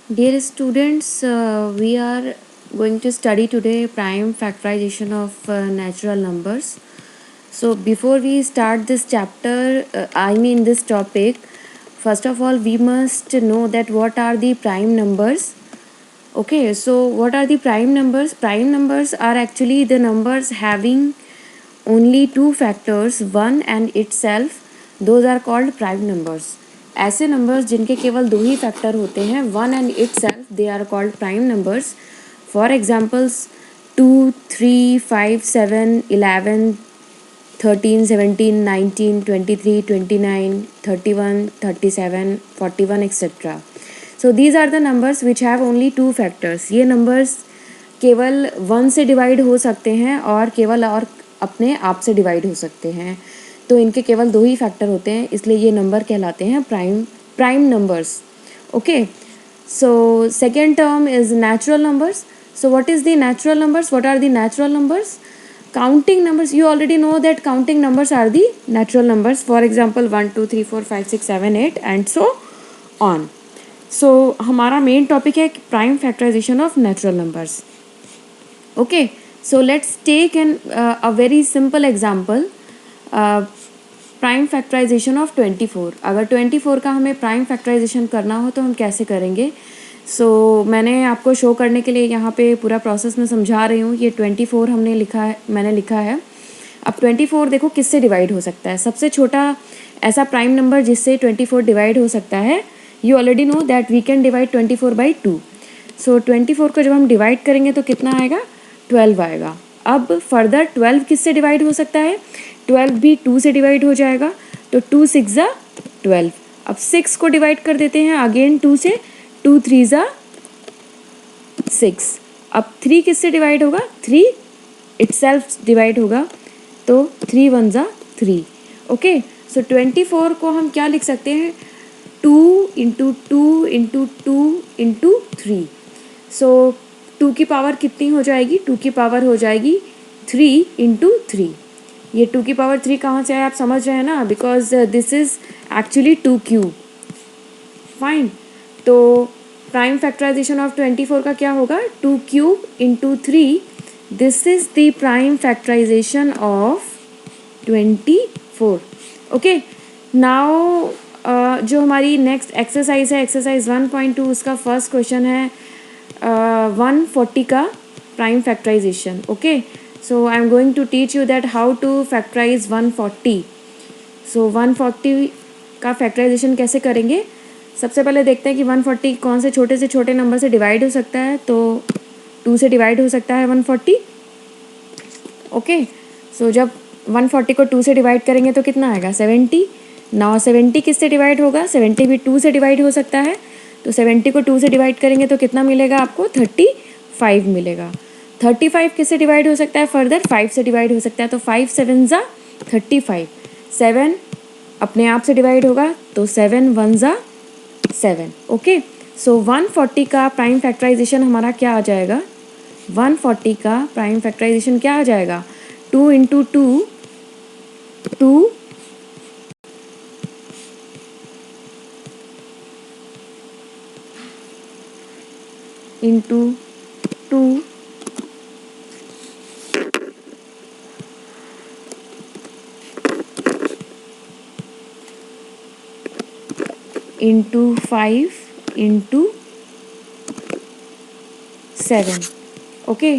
Dear students, we are going to study today prime factorization of natural numbers. So before we start this chapter, this topic, first of all we must know that what are the prime numbers. Okay, so what are the prime numbers? Prime numbers are actually the numbers having only two factors, one and itself. Those are called prime numbers. ऐसे numbers जिनके केवल दो ही factor होते हैं, one and itself, they are called prime numbers. For examples 2, 3, 5, 7, 11, 13, 17, 19, 23, 29, 31, 37, 41 etc. So these are the numbers which have only two factors. ये numbers केवल one से डिवाइड हो सकते हैं और केवल और अपने आप से डिवाइड हो सकते हैं. तो इनके केवल दो ही फैक्टर होते हैं, इसलिए ये नंबर कहलाते हैं prime numbers. Okay, so second term is natural numbers. So what is the natural numbers? What are the natural numbers? Counting numbers, you already know that counting numbers are the natural numbers. For example 1, 2, 3, 4, 5, 6, 7, 8 and so on. So हमारा main topic है prime factorisation of natural numbers. Okay, so let's take a very simple example. Prime factorisation of 24. अगर 24 का हमें prime factorisation करना हो तो हम कैसे करेंगे? मैंने आपको शो करने के लिए यहाँ पे पूरा प्रोसेस में समझा रही हूँ. ये 24 मैंने लिखा है. अब 24 देखो किससे डिवाइड हो सकता है. सबसे छोटा ऐसा प्राइम नंबर जिससे 24 डिवाइड हो सकता है, you already know that we can divide 24 by 2. So 24 को जब हम डिवाइड करेंगे तो कितना आएगा? 12 आएगा. अब फर्दर 12 किससे डिवाइड हो सकता है? 12 भी 2 से डिवाइड हो जाएगा. तो 2 6 ज़ा 12. अब 6 को डिवाइड कर देते हैं अगेन 2 से. 2 3 ज़ा 6. अब 3 किससे डिवाइड होगा? 3 इटसेल्फ डिवाइड होगा. तो 3 1 ज़ा 3. ओके, सो 24 को हम क्या लिख सकते हैं? 2 इंटू 2 इंटू 2 इंटू 3. सो 2 की पावर कितनी हो जाएगी? 2 की पावर हो जाएगी 3 इंटू 3. ये 2 की पावर 3 कहाँ से आया आप समझ रहे हैं ना? Because this is actually 2 cube. Fine. तो प्राइम फैक्टराइजेशन ऑफ 24 का क्या होगा? 2 cube into 3. This is the prime factorisation of 24. Okay, now जो हमारी नेक्स्ट एक्सरसाइज है, एक्सरसाइज 1.2, उसका फर्स्ट क्वेश्चन है 140 का prime factorisation. Okay, so I am going to teach you that how to factorise 140. So 140 का फैक्टराइजेशन कैसे करेंगे? सबसे पहले देखते हैं कि 140 कौन से छोटे नंबर से डिवाइड हो सकता है. तो 2 से डिवाइड हो सकता है 140. ओके, सो जब 140 को 2 से डिवाइड करेंगे तो कितना आएगा? 70. नाउ 70 किससे डिवाइड होगा? 70 भी 2 से डिवाइड हो सकता है. तो 70 को 2 से डिवाइड करेंगे तो कितना मिलेगा आपको? 35 मिलेगा. 35 किससे डिवाइड हो सकता है? फर्दर 5 से डिवाइड हो सकता है. तो 5 7 ज़ा 35. 7 अपने आप से डिवाइड होगा तो 7 1 ज़ा 7. ओके, सो 140 का प्राइम फैक्टराइजेशन हमारा क्या आ जाएगा? 140 का प्राइम फैक्टराइजेशन क्या आ जाएगा? 2 into 2 2 into 2 into 5 into 7. Okay,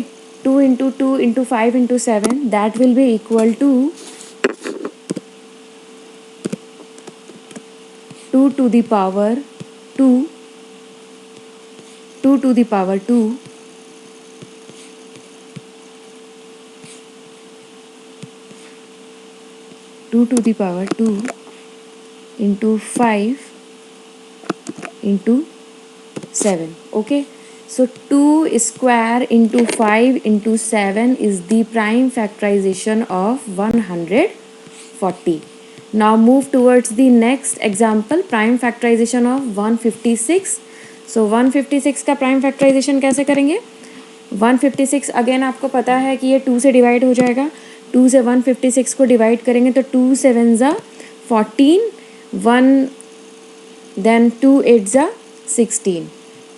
2 into 2 into 5 into 7, that will be equal to 2 to the power 2, 2 to the power 2, 2 to the power 2 into 5 into 7. Okay, so 2 square into 5 into 7 is the prime factorization of 140. Now move towards the next example, prime factorization of 156. So 156 का prime factorisation कैसे करेंगे? 156 again आपको पता है कि ये 2 से divide हो जाएगा. 2 से 156 को डिवाइड करेंगे तो 2 7 ज़ा 14, 1 देन 2 8 ज़ा 16.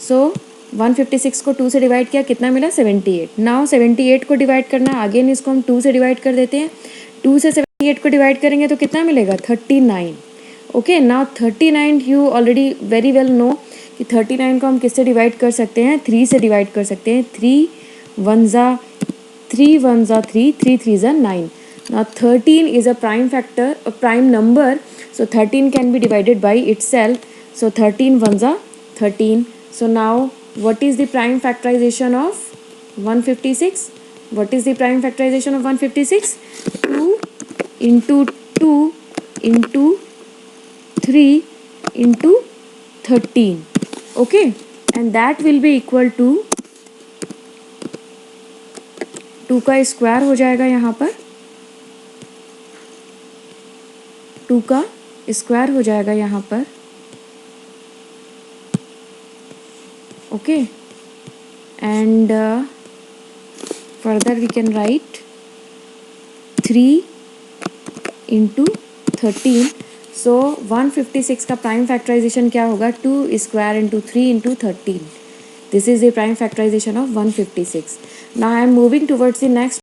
सो 156 को 2 से डिवाइड किया, कितना मिला 78. नाउ 78 को डिवाइड करना, अगेन इसको हम 2 से डिवाइड कर देते हैं. 2 से 78 को डिवाइड करेंगे तो कितना मिलेगा 39. Okay, now 39 you already very well know कि 39 को हम किससे डिवाइड कर सकते हैं, 3 से डिवाइड कर सकते हैं. 3 1 ज़ा 3 1 ज़ा 3, 3 3 ज़ा 9. Now 13 is a prime factor, a prime number, so 13 can be divided by itself. So 13 1 ज़ा 13. So now what is the prime factorization of 156? What is the prime factorization of 156? 2 into 2 into 3 into 13. Okay, and that will be equal to 2 का square हो जाएगा यहाँ पर, 2 का square हो जाएगा यहाँ पर. Okay, and further we can write 3 into 13. So 156 का प्राइम फैक्टराइजेशन क्या होगा, 2 square into 3 into 13. This is the prime factorization of 156. Now I am moving towards the next